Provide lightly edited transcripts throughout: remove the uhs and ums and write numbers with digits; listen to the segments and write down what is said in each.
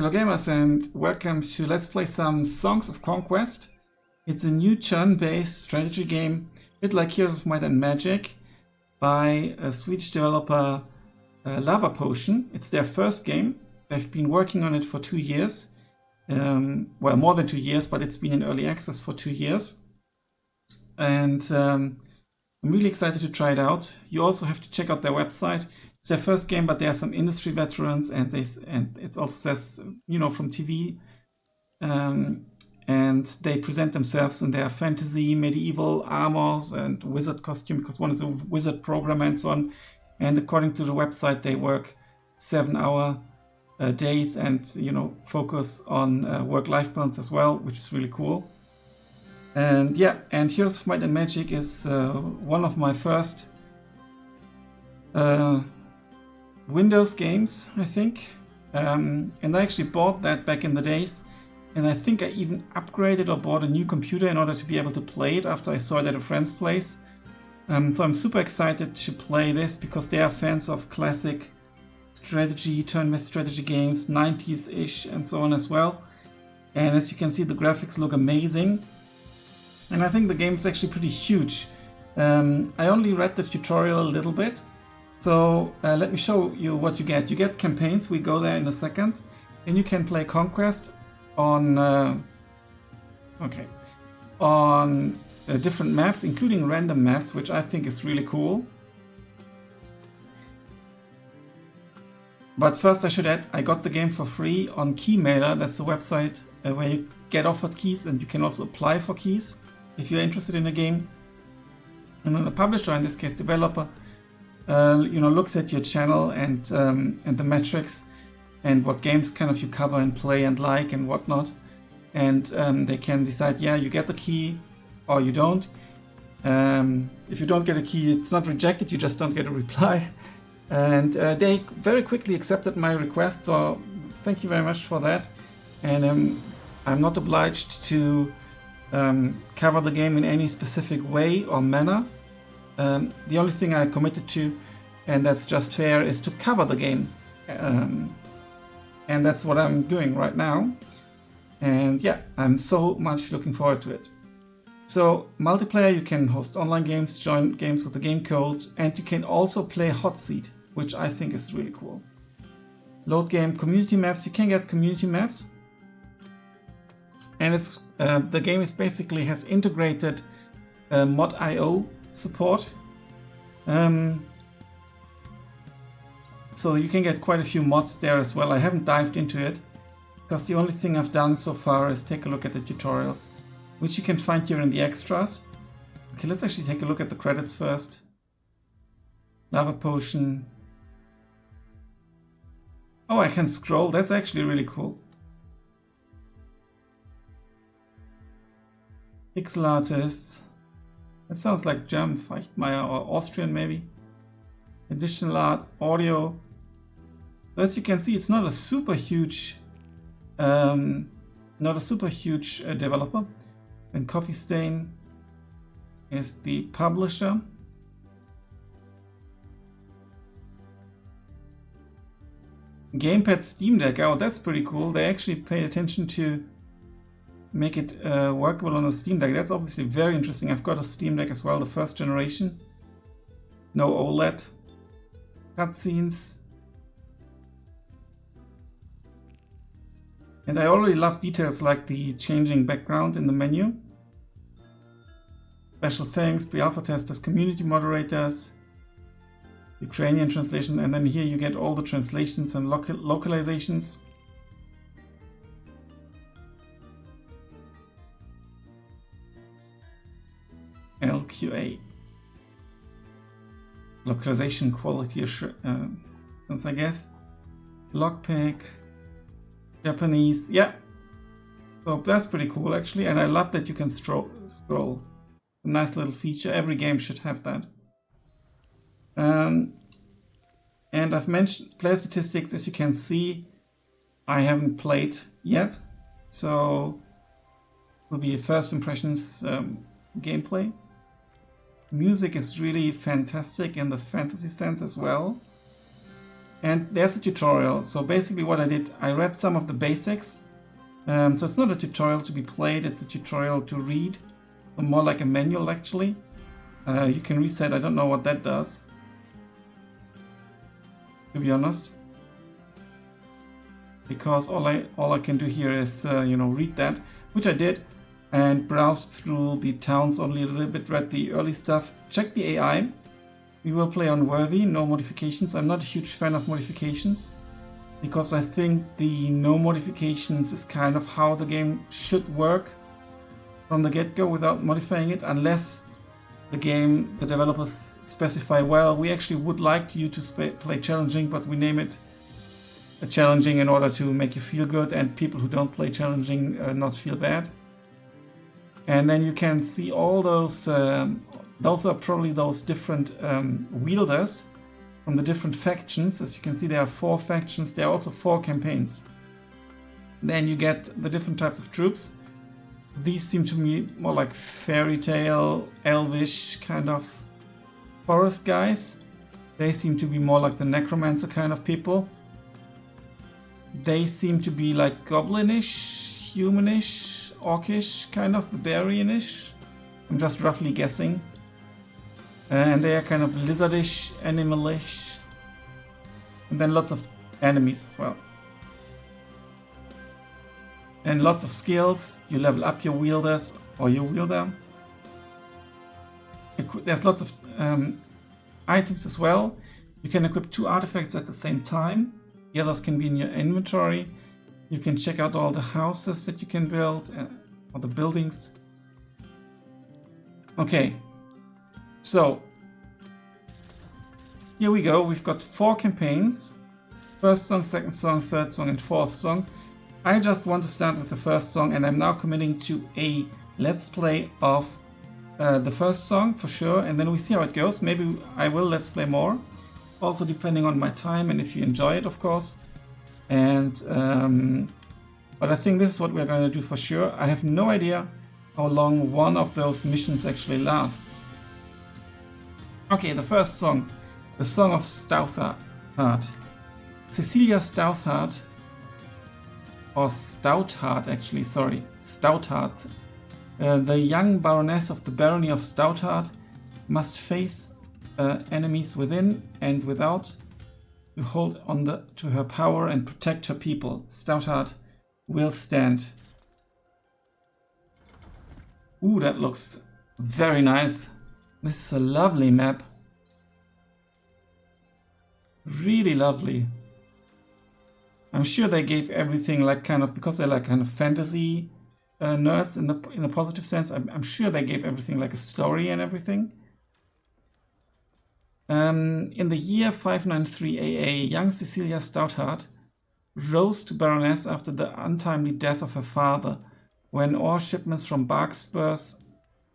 Hello gamers and welcome to Let's Play some Songs of Conquest. It's a new turn-based strategy game, a bit like Heroes of Might and Magic, by a Swedish developer, Lavapotion. It's their first game. They've been working on it for 2 years. Well, more than 2 years, but it's been in early access for 2 years. And I'm really excited to try it out. You also have to check out their website. It's their first game, but there are some industry veterans, and it also says, you know, from TV. And they present themselves in their fantasy, medieval armors and wizard costume, because one is a wizard programmer and so on. And according to the website, they work 7-hour days and, you know, focus on work-life balance as well, which is really cool. And yeah, and Heroes of Might and Magic is one of my first Windows games, I think. And I actually bought that back in the days. And I think I even upgraded or bought a new computer in order to be able to play it after I saw it at a friend's place. So I'm super excited to play this because they are fans of classic strategy, turn-based strategy games, 90s-ish and so on as well. And as you can see, the graphics look amazing. And I think the game is actually pretty huge. I only read the tutorial a little bit. So let me show you what you get. You get campaigns, we go there in a second. And you can play Conquest on different maps, including random maps, which I think is really cool. But first I should add, I got the game for free on Keymailer. That's the website where you get offered keys, and you can also apply for keys if you're interested in a game. And then the publisher, in this case developer, you know, looks at your channel and the metrics and what games kind of you cover and play and like and whatnot. And they can decide, yeah, you get the key or you don't. If you don't get a key, it's not rejected, you just don't get a reply. And they very quickly accepted my request, so thank you very much for that. And I'm not obliged to cover the game in any specific way or manner. The only thing I committed to, and that's just fair, is to cover the game. And that's what I'm doing right now. And yeah, I'm so much looking forward to it. So multiplayer, you can host online games, join games with the game code, and you can also play hot seat, which I think is really cool. Load game community maps, you can get community maps. And it's the game is basically has integrated mod.io support. So you can get quite a few mods there as well. I haven't dived into it because the only thing I've done so far is take a look at the tutorials, which you can find here in the extras. Okay, let's actually take a look at the credits first. Lavapotion. Oh, I can scroll. That's actually really cool. Pixel artists. That sounds like German, Keymailer, or Austrian maybe. Additional art, audio. So as you can see, it's not a super huge, developer. And Coffee Stain is the publisher. Gamepad Steam Deck. Oh, that's pretty cool. They actually paid attention to make it workable on a Steam Deck. That's obviously very interesting. I've got a Steam Deck as well, the first generation. No OLED. Cutscenes. And I already love details like the changing background in the menu. Special thanks, pre-alpha testers, community moderators, Ukrainian translation, and then here you get all the translations and localizations. LQA. Localization quality assurance, I guess. Lockpick. Japanese. Yeah. So that's pretty cool actually. And I love that you can scroll. A nice little feature. Every game should have that. And I've mentioned player statistics. As you can see, I haven't played yet. So it will be a first impressions gameplay. Music is really fantastic in the fantasy sense as well. And there's a tutorial. So basically what I did, I read some of the basics. So it's not a tutorial to be played, it's a tutorial to read. More like a manual actually. You can reset, I don't know what that does, to be honest. Because all I can do here is, read that, which I did, and browsed through the towns only a little bit, read the early stuff, checked the AI. We will play on worthy, no modifications. I'm not a huge fan of modifications, because I think the no modifications is kind of how the game should work from the get-go without modifying it, unless the developers specify, well, we actually would like you to play challenging, but we name it challenging in order to make you feel good and people who don't play challenging not feel bad. And then you can see all those are probably those different wielders from the different factions. As you can see, there are 4 factions. There are also 4 campaigns. Then you get the different types of troops. These seem to me more like fairy tale, elvish kind of forest guys. They seem to be more like the necromancer kind of people. They seem to be like goblinish, humanish, orcish, kind of barbarianish. I'm just roughly guessing. And they are kind of lizardish, animalish. And then lots of enemies as well. And lots of skills. You level up your wielders or your wielder. There's lots of items as well. You can equip 2 artifacts at the same time. The others can be in your inventory. You can check out all the houses that you can build, or the buildings. Okay, so here we go. We've got 4 campaigns. First song, second song, third song, and fourth song. I just want to start with the first song, and I'm now committing to a let's play of the first song for sure, and then we see how it goes. Maybe I will let's play more, also depending on my time and if you enjoy it, of course. And but I think this is what we're going to do for sure. I have no idea how long one of those missions actually lasts. Okay, the first song, the Song of Stoutheart. Cecilia Stoutheart, or Stoutheart actually, sorry, Stoutheart, the young Baroness of the Barony of Stoutheart, must face enemies within and without to hold on to her power and protect her people. Stoutheart will stand. Ooh, that looks very nice. This is a lovely map. Really lovely. I'm sure they gave everything like kind of, because they're like kind of fantasy nerds in a positive sense. I'm sure they gave everything like a story and everything. In the year 593 AA, young Cecilia Stoutheart rose to Baroness after the untimely death of her father, when ore shipments from Barkspur's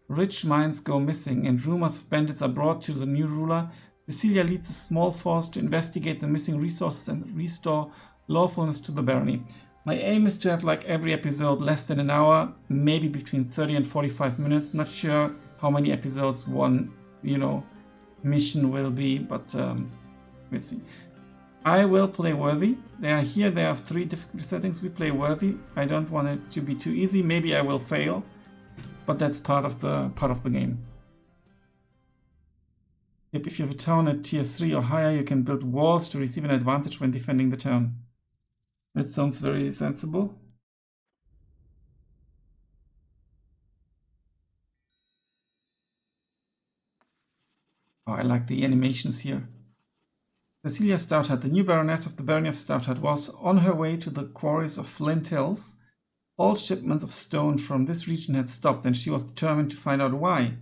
rich mines go missing and rumors of bandits are brought to the new ruler. Cecilia leads a small force to investigate the missing resources and restore lawfulness to the barony. My aim is to have like every episode less than an hour, maybe between 30 and 45 minutes. Not sure how many episodes one, mission will be, but let's see. I will play worthy. There are 3 difficulty settings. We play worthy. I don't want it to be too easy. Maybe I will fail, but that's part of the game. If you have a town at tier 3 or higher, you can build walls to receive an advantage when defending the town. That sounds very sensible. Oh, I like the animations here. Cecilia Stoutheart, the new Baroness of the Barony of Stoutheart, was on her way to the quarries of Flint Hills. All shipments of stone from this region had stopped, and she was determined to find out why.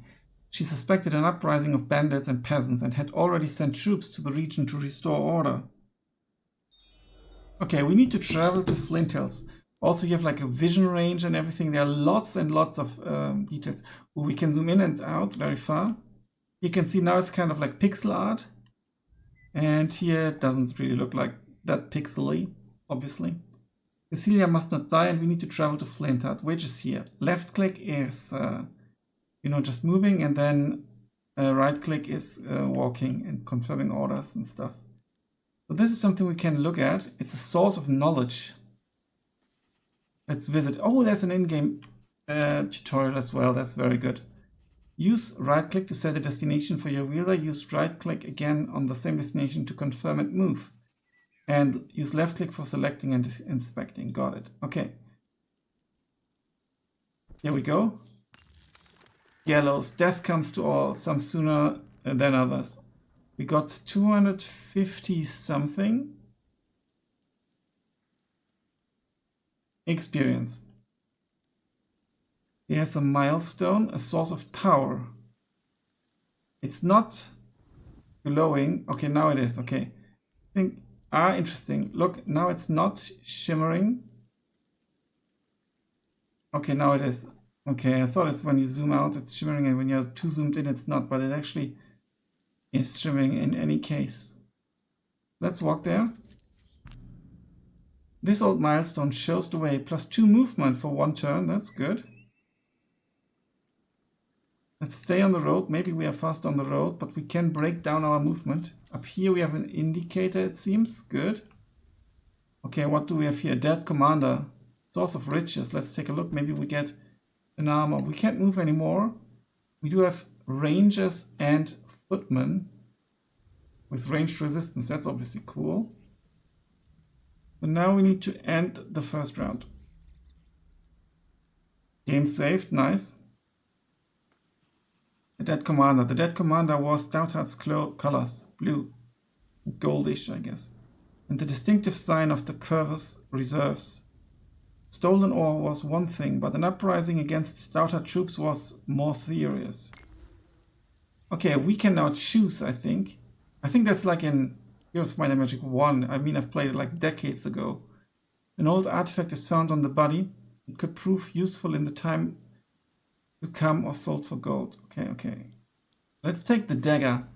She suspected an uprising of bandits and peasants and had already sent troops to the region to restore order. Okay, we need to travel to Flint Hills. Also, you have like a vision range and everything. There are lots and lots of details. We can zoom in and out very far. You can see now it's kind of like pixel art. And here it doesn't really look like that pixely, obviously. Cecilia must not die, and we need to travel to Flintheart, which is here. Left click is, just moving, and then right click is walking and confirming orders and stuff. So this is something we can look at. It's a source of knowledge. Let's visit. Oh, there's an in-game tutorial as well. That's very good. Use right-click to set a destination for your wielder. Use right-click again on the same destination to confirm and move. And use left-click for selecting and inspecting. Got it. Okay. Here we go. Yellows. Death comes to all, some sooner than others. We got 250 something experience. Here's a milestone, a source of power. It's not glowing. Okay, now it is. Okay. I think, interesting. Look, now it's not shimmering. Okay, now it is. Okay, I thought it's when you zoom out, it's shimmering, and when you're too zoomed in, it's not, but it actually is shimmering in any case. Let's walk there. This old milestone shows the way. +2 movement for 1 turn. That's good. Let's stay on the road. Maybe we are fast on the road, but we can break down our movement. Up here we have an indicator, it seems. Good. Okay, what do we have here? Dead commander. Source of riches. Let's take a look. Maybe we get an armor. We can't move anymore. We do have rangers and footmen with ranged resistance. That's obviously cool. But now we need to end the first round. Game saved. Nice. The dead commander. The dead commander was Stoutheart's colors. Blue. Goldish, I guess. And the distinctive sign of the Corvus reserves. Stolen ore was one thing, but an uprising against Stoutheart troops was more serious. Okay, we can now choose, I think. I think that's like in Heroes of Might and Magic 1. I mean, I've played it like decades ago. An old artifact is found on the body. It could prove useful in the time to come or sold for gold. Okay. Let's take the dagger.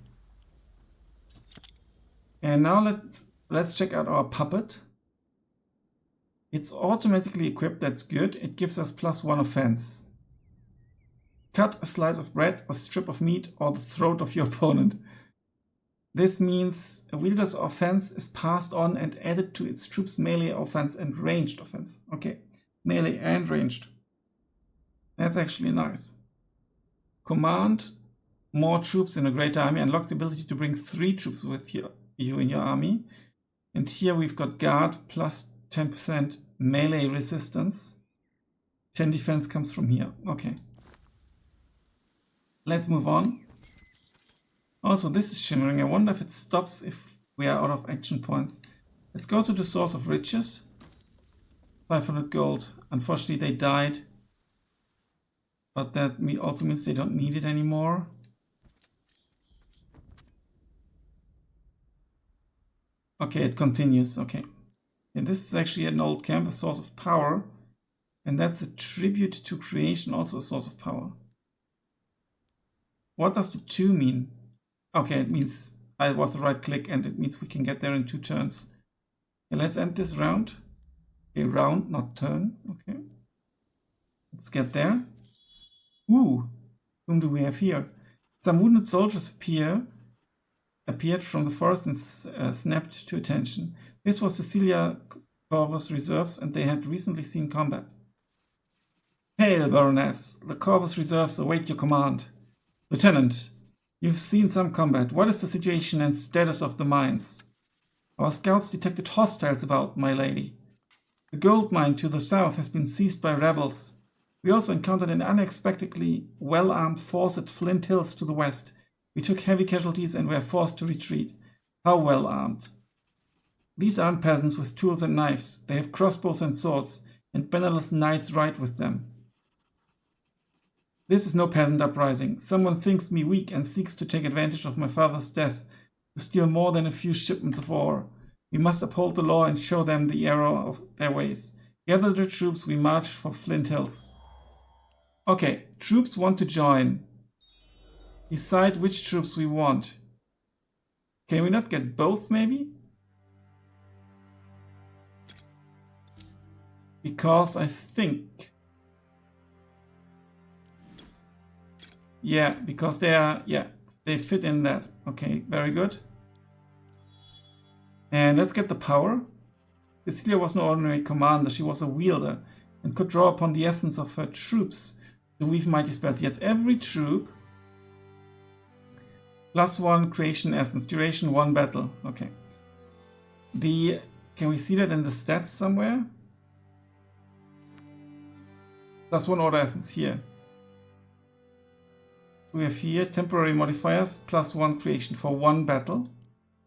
And now let's check out our puppet. It's automatically equipped, that's good. It gives us +1 offense. Cut a slice of bread or strip of meat or the throat of your opponent. This means a wielder's offense is passed on and added to its troops' melee offense and ranged offense. Okay, melee and ranged. That's actually nice. Command more troops in a great army unlocks the ability to bring 3 troops with you in your army. And here we've got guard plus 10% melee resistance. 10 defense comes from here. Okay. Let's move on. Also, this is shimmering. I wonder if it stops if we are out of action points. Let's go to the source of riches. 500 gold. Unfortunately, they died. But that also means they don't need it anymore. Okay, it continues. Okay. And this is actually an old camp, a source of power. And that's a tribute to creation, also a source of power. What does the 2 mean? Okay, it means I was the right click and it means we can get there in 2 turns. Okay, let's end this round. A round, not turn. Okay. Let's get there. Ooh, whom do we have here? Some wounded soldiers appeared from the forest and snapped to attention. This was Cecilia Corvus reserves and they had recently seen combat. Hail, Baroness. The Corvus reserves await your command. Lieutenant, you've seen some combat. What is the situation and status of the mines? Our scouts detected hostiles about, my lady. The gold mine to the south has been seized by rebels. We also encountered an unexpectedly well-armed force at Flint Hills to the west. We took heavy casualties and were forced to retreat. How well-armed? These aren't peasants with tools and knives. They have crossbows and swords, and bannerless knights ride with them. This is no peasant uprising. Someone thinks me weak and seeks to take advantage of my father's death to steal more than a few shipments of ore. We must uphold the law and show them the error of their ways. Gather the troops, we march for Flint Hills. Okay, troops want to join. Decide which troops we want. Can we not get both, maybe? Because I think... Yeah, because they are... Yeah, they fit in that. Okay, very good. And let's get the power. Cecilia was no ordinary commander, she was a wielder and could draw upon the essence of her troops to weave mighty spells. Yes, every troop +1 creation essence, duration 1 battle. Okay. Can we see that in the stats somewhere? +1 order essence here. We have here temporary modifiers, +1 creation for 1 battle.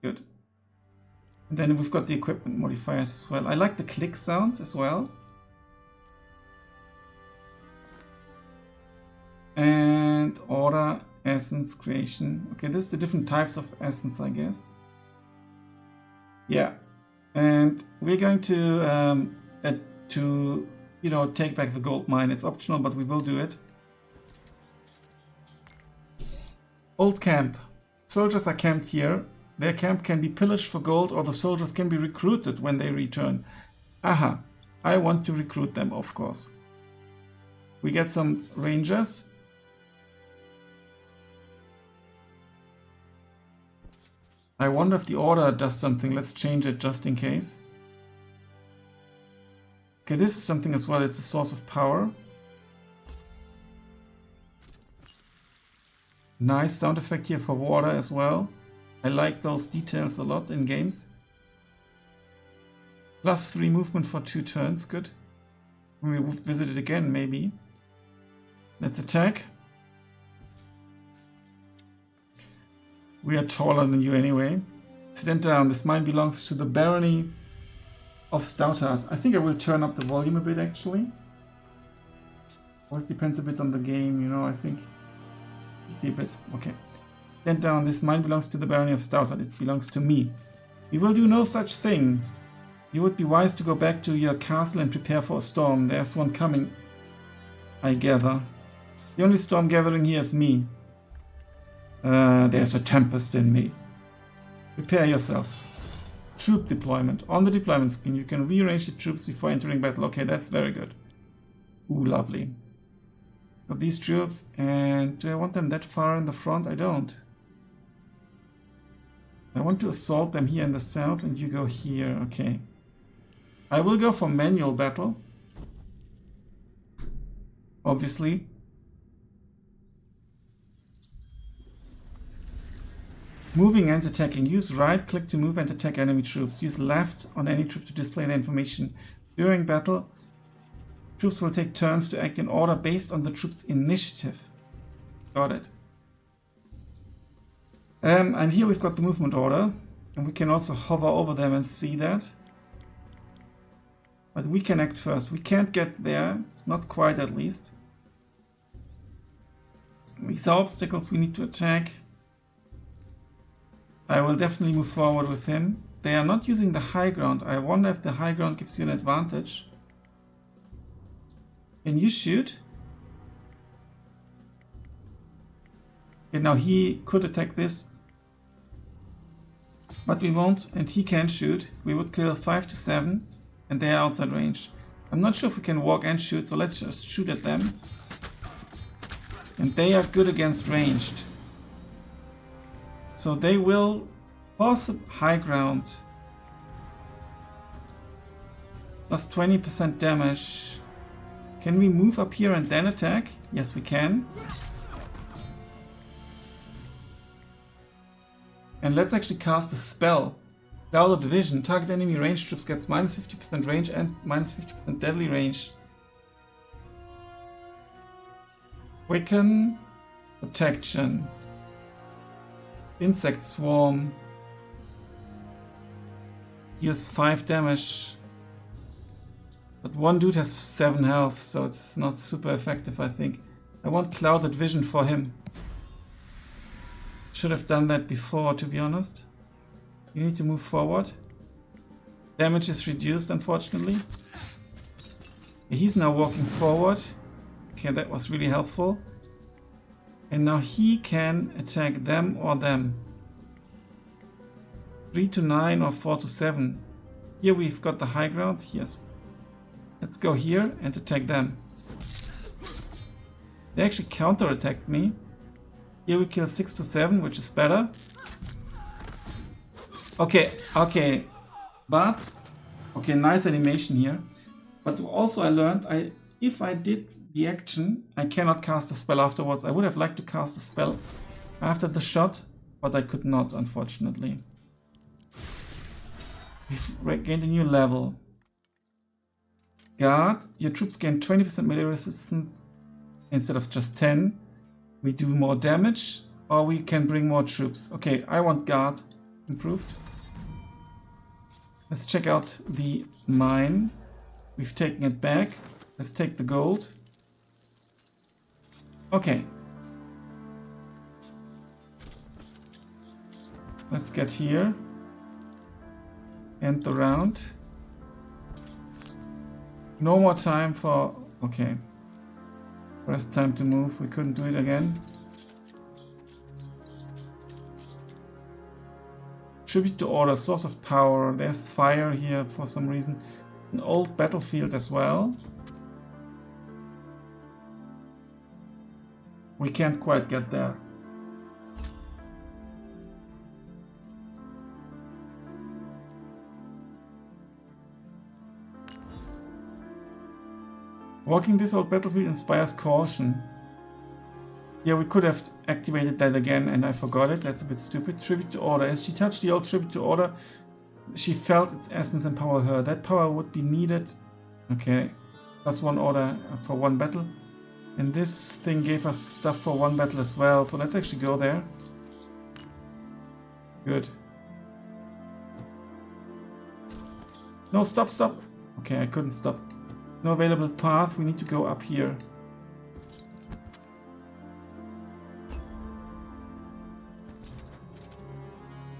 Good. And then we've got the equipment modifiers as well. I like the click sound as well. And order, essence, creation. Okay, this is the different types of essence, I guess. Yeah. And we're going to take back the gold mine. It's optional, but we will do it. Old camp. Soldiers are camped here. Their camp can be pillaged for gold, or the soldiers can be recruited when they return. Aha, I want to recruit them, of course. We get some rangers. I wonder if the order does something. Let's change it just in case. Okay, this is something as well. It's a source of power. Nice sound effect here for water as well. I like those details a lot in games. +3 movement for 2 turns, good. We will visit it again, maybe. Let's attack. We are taller than you anyway. Stand down. This mine belongs to the Barony of Stoutheart. I think I will turn up the volume a bit, actually. Always depends a bit on the game, you know, I think. A bit. Okay. Stand down. This mine belongs to the Barony of Stoutheart. It belongs to me. We will do no such thing. You would be wise to go back to your castle and prepare for a storm. There's one coming, I gather. The only storm gathering here is me. There's a tempest in me. Prepare yourselves. Troop deployment. On the deployment screen, you can rearrange the troops before entering battle. Okay, that's very good. Ooh, lovely. Got these troops, and do I want them that far in the front? I don't. I want to assault them here in the south, and you go here. Okay. I will go for manual battle. Obviously. Moving and attacking. Use right click to move and attack enemy troops. Use left on any troop to display the information. During battle, troops will take turns to act in order based on the troop's initiative. Got it. And here we've got the movement order. And we can also hover over them and see that. But we can act first. We can't get there. Not quite, at least. These are obstacles we need to attack. I will definitely move forward with him. They are not using the high ground. I wonder if the high ground gives you an advantage. Can you shoot? Okay, now he could attack this. But we won't, and he can shoot. We would kill 5 to 7, and they are outside range. I'm not sure if we can walk and shoot, so let's just shoot at them. And they are good against ranged. So they will pass high ground. Plus 20% damage. Can we move up here and then attack? Yes, we can. And let's actually cast a spell. Clouded Vision. Target enemy ranged troops gets minus 50% range and minus 50% deadly range. Quicken. Protection. Insect Swarm. Deals 5 damage. But one dude has 7 health, so it's not super effective, I think. I want Clouded Vision for him. Should have done that before, to be honest. You need to move forward. Damage is reduced, unfortunately. He's now walking forward. Okay, that was really helpful. And now he can attack them or them. 3 to 9 or 4 to 7. Here we've got the high ground. Yes. Let's go here and attack them. They actually counter-attacked me. Here we kill 6 to 7, which is better. Okay, okay. But, okay, nice animation here. But also I learned, if I did the action, I cannot cast a spell afterwards. I would have liked to cast a spell after the shot, but I could not, unfortunately. We've gained a new level. Guard, your troops gain 20% melee resistance instead of just 10. We do more damage, or we can bring more troops. Okay, I want guard improved. Let's check out the mine. We've taken it back. Let's take the gold. Okay. Let's get here. End the round. No more time for... Okay. First time to move. We couldn't do it again. Tribute to order. Source of power. There's fire here for some reason. An old battlefield as well. We can't quite get there. Walking this old battlefield inspires caution. Yeah, we could have activated that again and I forgot it. That's a bit stupid. Tribute to order. As she touched the old tribute to order, she felt its essence empower her. That power would be needed. Okay. Plus 1 order for 1 battle. And this thing gave us stuff for 1 battle as well. So let's actually go there. Good. No, stop, stop. Okay, I couldn't stop. No available path. We need to go up here.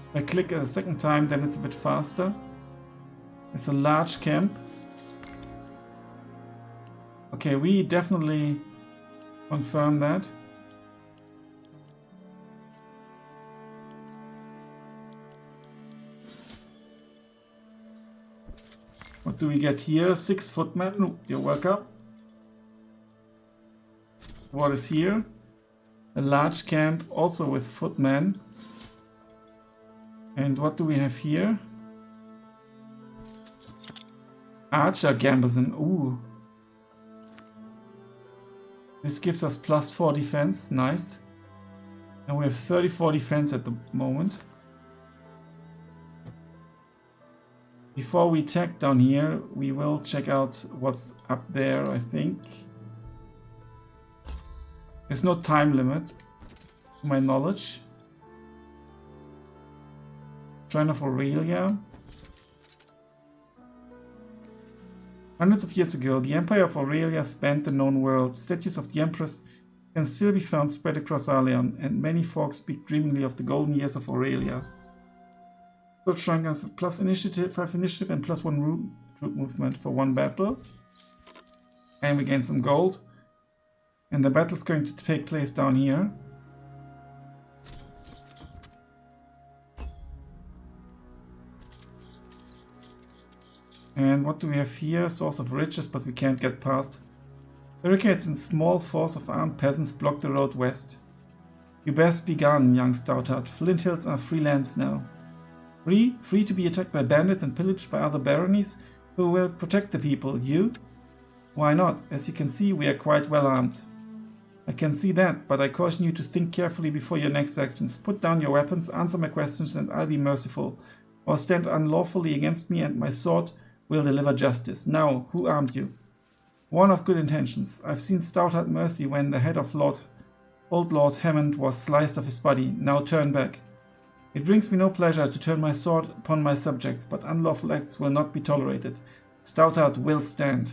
If I click a second time, then it's a bit faster. It's a large camp. Okay, we definitely confirm that. What do we get here? 6 footmen. No, you're welcome. What is here? A large camp, also with footmen. And what do we have here? Archer garrison. Ooh. This gives us plus 4 defense. Nice. And we have 34 defense at the moment. Before we attack down here, we will check out what's up there, I think. There's no time limit, to my knowledge. Shrine of Aurelia. Hundreds of years ago, the Empire of Aurelia spanned the known world. Statues of the Empress can still be found spread across Allian, and many folk speak dreamingly of the golden years of Aurelia. Third shrine has plus initiative, 5 initiative, and plus 1 troop movement for 1 battle. And we gain some gold. And the battle's going to take place down here. And what do we have here? Source of riches, but we can't get past. Barricades and small force of armed peasants block the road west. You best be gone, young Stoutheart. Flint Hills are free lands now. Free to be attacked by bandits and pillaged by other baronies who will protect the people. You? Why not? As you can see, we are quite well armed. I can see that, but I caution you to think carefully before your next actions. Put down your weapons, answer my questions, and I'll be merciful. Or stand unlawfully against me, and my sword will deliver justice. Now, who armed you? One of good intentions. I've seen Stoutheart mercy when the head of old Lord Hammond was sliced off his body. Now turn back. It brings me no pleasure to turn my sword upon my subjects, but unlawful acts will not be tolerated. Stoutheart will stand.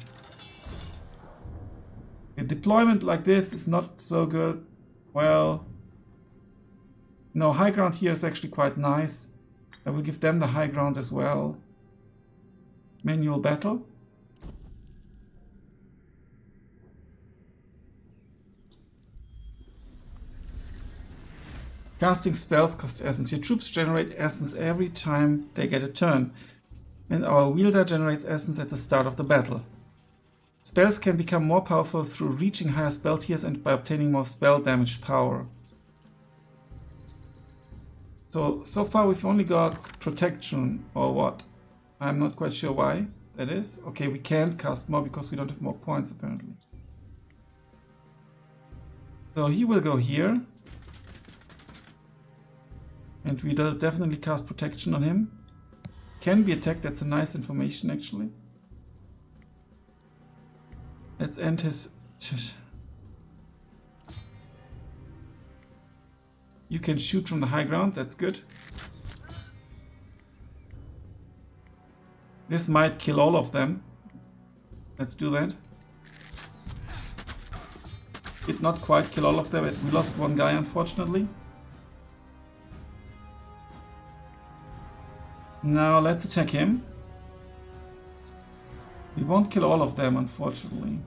A deployment like this is not so good. Well, no, high ground here is actually quite nice. I will give them the high ground as well. Manual battle. Casting spells cost essence. Your troops generate essence every time they get a turn, and our wielder generates essence at the start of the battle. Spells can become more powerful through reaching higher spell tiers and by obtaining more spell damage power. So far we've only got protection, or what? I'm not quite sure why that is. Okay, we can't cast more because we don't have more points apparently. So he will go here. And we'll definitely cast protection on him. Can be attacked, that's a nice information actually. Let's end his... You can shoot from the high ground, that's good. This might kill all of them. Let's do that. Did not quite kill all of them, we lost one guy unfortunately. Now let's attack him. We won't kill all of them unfortunately.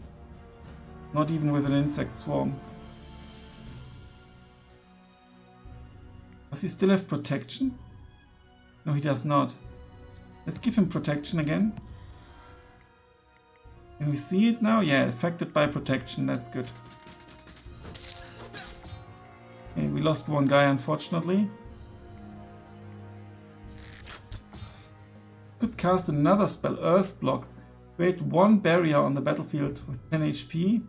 Not even with an insect swarm. Does he still have protection? No, he does not. Let's give him protection again. Can we see it now? Yeah, affected by protection, that's good. Okay, we lost one guy unfortunately. Could cast another spell, Earth Block. Create one barrier on the battlefield with 10 HP.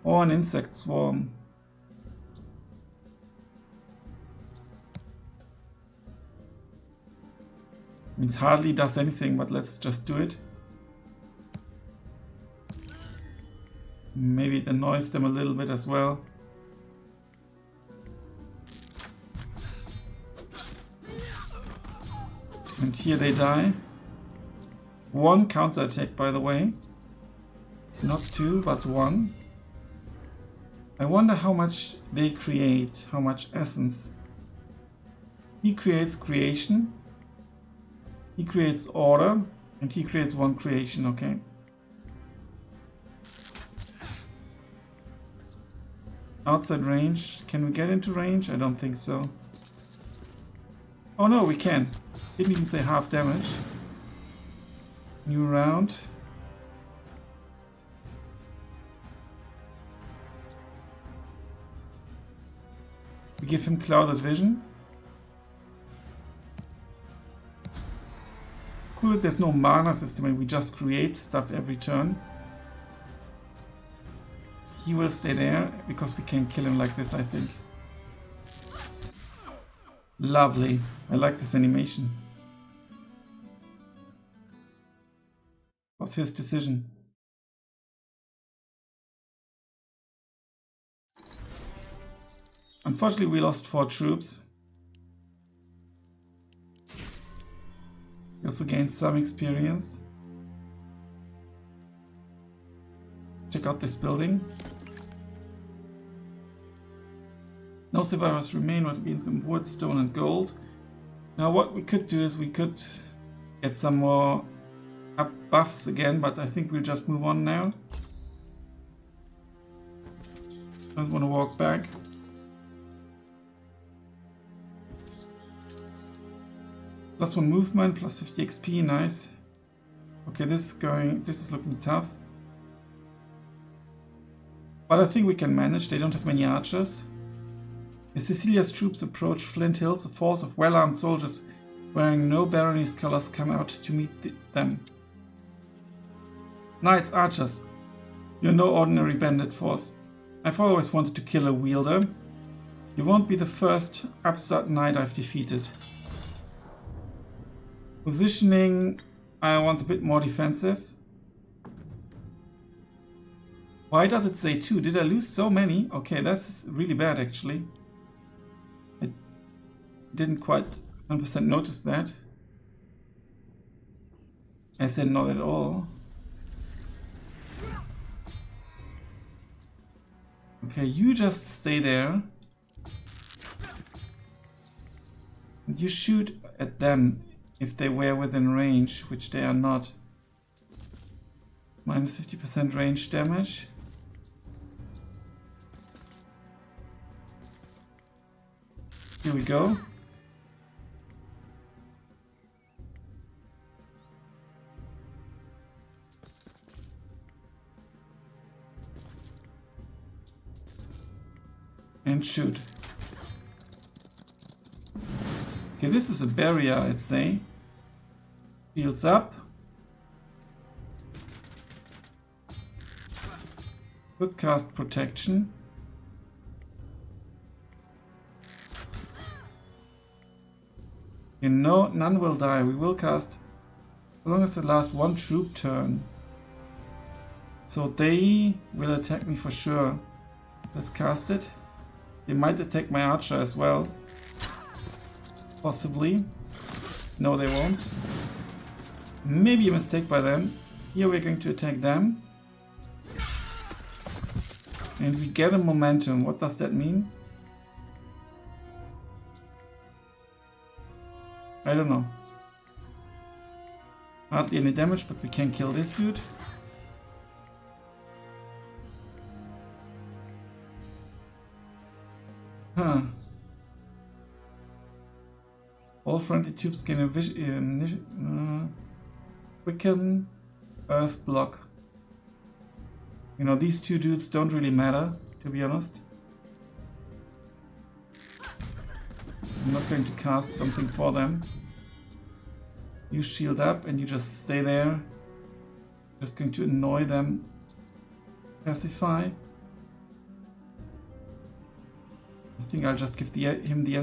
Or an insect swarm. It hardly does anything, but let's just do it. Maybe it annoys them a little bit as well. And here they die. One counter attack, by the way. Not two, but one. I wonder how much they create, how much essence. He creates creation. He creates order, and he creates one creation, okay. Outside range. Can we get into range? I don't think so. Oh no, we can. Didn't even say half damage. New round. We give him clouded vision. Cool that there's no mana system and we just create stuff every turn. He will stay there because we can kill him like this, I think. Lovely. I like this animation. What's his decision? Unfortunately, we lost 4 troops. We also gained some experience. Check out this building. No survivors remain, what means wood, stone and gold. Now what we could do is we could get some more up buffs again, but I think we'll just move on now. Don't want to walk back. Plus 1 movement, plus 50 XP, nice. Okay, this is looking tough. But I think we can manage, they don't have many archers. As Cecilia's troops approach Flint Hills, a force of well-armed soldiers wearing no Baroness colors come out to meet them. Knights, archers, you're no ordinary bandit force. I've always wanted to kill a wielder. You won't be the first upstart knight I've defeated. Positioning, I want a bit more defensive. Why does it say 2? Did I lose so many? Okay, that's really bad actually. I didn't quite 100% notice that. I said not at all. Okay, you just stay there. And you shoot at them if they were within range, which they are not. Minus 50% range damage. Here we go. And shoot. Okay, this is a barrier, I'd say. Shields up. Could cast protection. Okay, no, none will die. We will cast as long as it lasts one troop turn. So they will attack me for sure. Let's cast it. They might attack my archer as well. Possibly. No, they won't. Maybe a mistake by them. Here we're going to attack them. And we get a momentum. What does that mean? I don't know. Hardly any damage, but we can kill this dude. Huh. All friendly troops gain a quicken earth block. You know, these two dudes don't really matter, to be honest. I'm not going to cast something for them. You shield up and you just stay there. Just going to annoy them. Pacify. I think I'll just give him the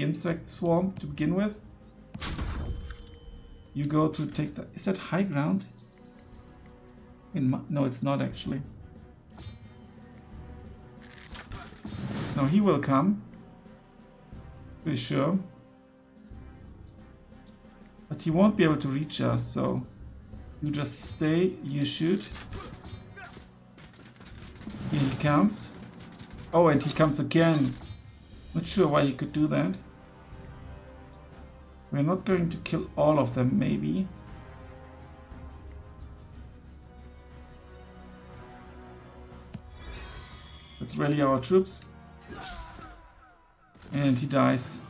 insect swarm to begin with. You go to take the... Is that high ground? No, it's not actually. No, he will come. Pretty sure. But he won't be able to reach us, so... You just stay, you shoot. Here he comes. Oh, and he comes again. Not sure why he could do that. We're not going to kill all of them, maybe. Let's rally our troops. And he dies.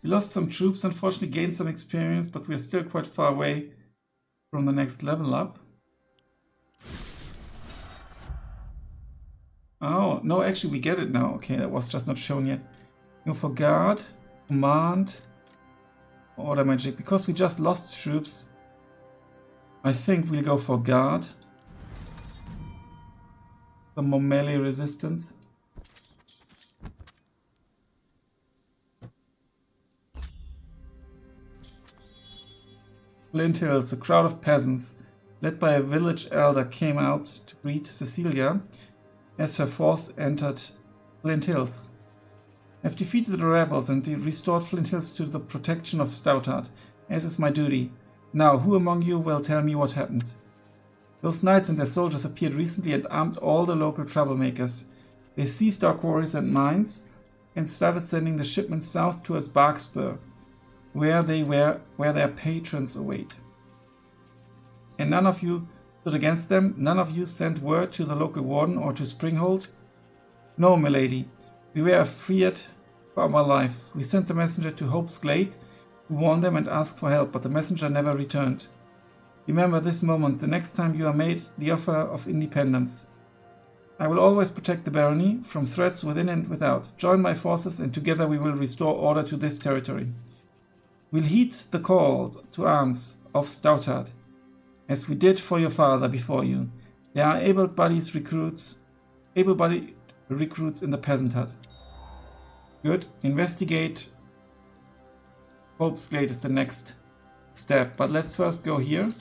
We lost some troops, unfortunately gained some experience, but we're still quite far away from the next level up. Oh, no, actually we get it now. Okay, that was just not shown yet. Go for guard, command, order magic. Because we just lost troops, I think we'll go for guard. Some more melee resistance. Flint Hills, a crowd of peasants, led by a village elder, came out to greet Cecilia as her force entered Flint Hills. I've defeated the rebels and restored Flint Hills to the protection of Stoutheart, as is my duty. Now, who among you will tell me what happened? Those knights and their soldiers appeared recently and armed all the local troublemakers. They seized our quarries and mines and started sending the shipments south towards Barkspur, where their patrons await. And none of you stood against them? None of you sent word to the local warden or to Springhold? No, milady. We were afraid for our lives. We sent the messenger to Hope's Glade to warn them and ask for help, but the messenger never returned. Remember this moment the next time you are made the offer of independence. I will always protect the barony from threats within and without. Join my forces and together we will restore order to this territory. We'll heed the call to arms of Stoutheart, as we did for your father before you. There are able-bodied recruits in the peasant hut. Good. Investigate Hope's Glade is the next step, but let's first go here.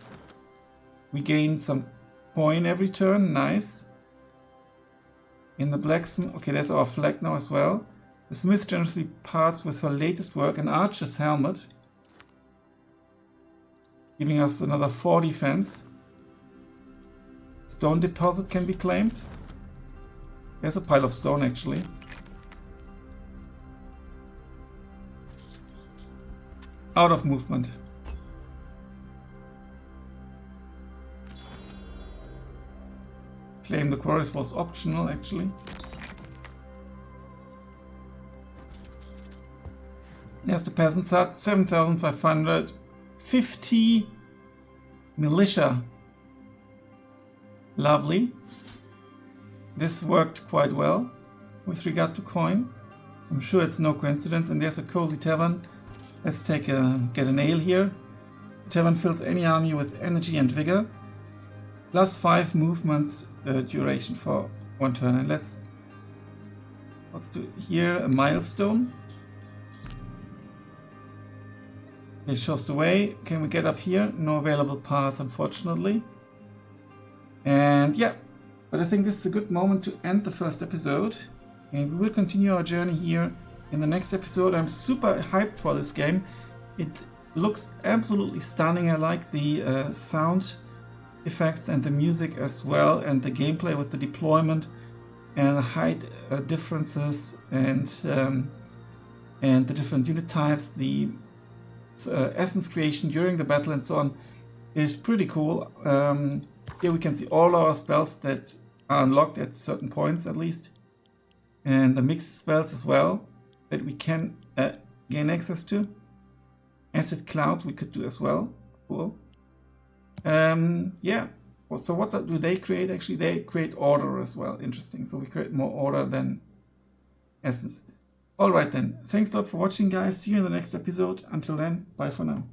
We gain some coin every turn, nice. In the blacksmith, okay, there's our flag now as well. The smith generously parts with her latest work, an archer's helmet, giving us another 4 defense. Stone deposit can be claimed. There's a pile of stone actually. Out of movement. Claim the quarries was optional actually. There's the peasant's hut, 7,500. 50 militia. Lovely. This worked quite well with regard to coin. I'm sure it's no coincidence. And there's a cozy tavern. Let's get an ale here. The tavern fills any army with energy and vigor. +5 movements duration for 1 turn. And let's do here a milestone. It shows the way. Can we get up here? No available path, unfortunately. And yeah, but I think this is a good moment to end the first episode. And we will continue our journey here in the next episode. I'm super hyped for this game. It looks absolutely stunning. I like the sound effects and the music as well, and the gameplay with the deployment and the height differences and the different unit types, the essence creation during the battle and so on is pretty cool. Here we can see all our spells that are unlocked at certain points at least, and the mixed spells as well that we can gain access to. Acid Cloud we could do as well. Cool. Yeah. So what do they create? Actually, they create order as well. Interesting. So we create more order than essence. Alright then. Thanks a lot for watching, guys. See you in the next episode. Until then, bye for now.